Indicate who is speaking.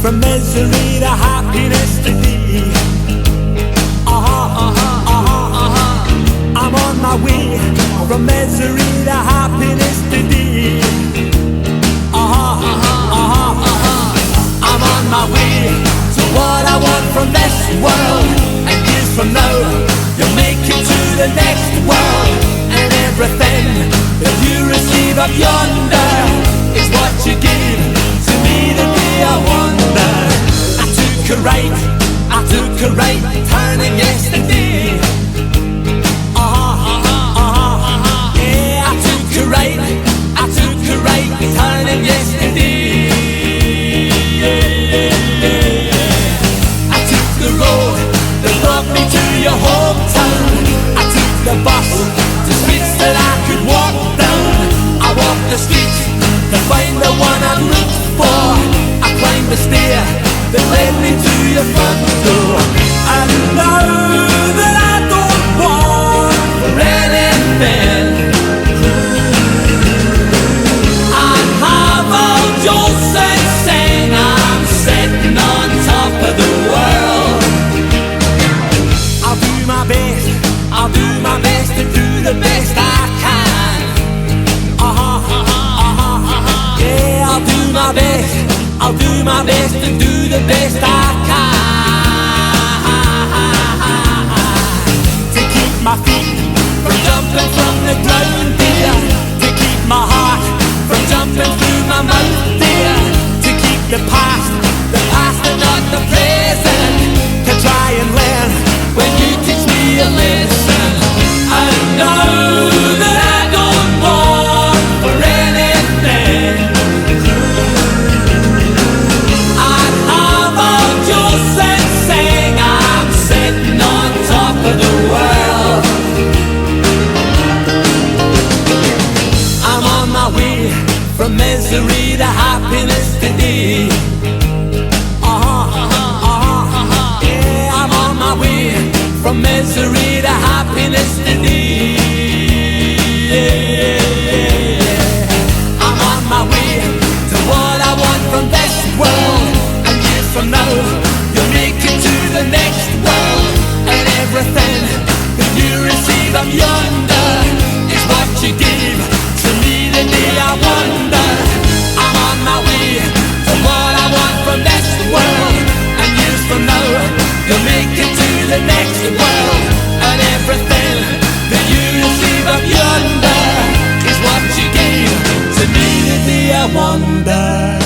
Speaker 1: from misery to happiness to thee. I'm on my way from misery to happiness to thee. I'm on my way to what I want from this world, and years from now you'll make it to the next world. And everything that you receive up yonder is what you gave to me the day I wonder. I took a right turning yesterday. Yeah, I took a right turning yesterday. I took the road that brought me to your hometown. I took the bus to streets that I could walk down. I walked the streets to find the one I'm looking for. I climbed the stair that led me to your front door. And now that I don't want for anything, I have all Joseph saying I'm sitting on top of the world. I'll do my best to do the best I can. Yeah, I'll do my best to do the best I can. To keep my feet from jumping from the ground, dear. To keep my heart from jumping through my mouth, dear. To keep the past and not the present. To try and learn when you teach me a lesson. I know that I don't want for anything. I'd have all Joseph saying I'm sitting on top of the world. I'm on my way from misery to happiness today. Yeah, I'm on my way from misery to happiness today. I'm on my way to what I want from this world, and years from now you'll make it to the next world. And everything that you receive up yonder is what you gave to me the day I wonder. I'm on my way to what I want from this world, and years from now you'll make it to the next world. And everything that you receive up yonder is what you gave to me the day I wonder.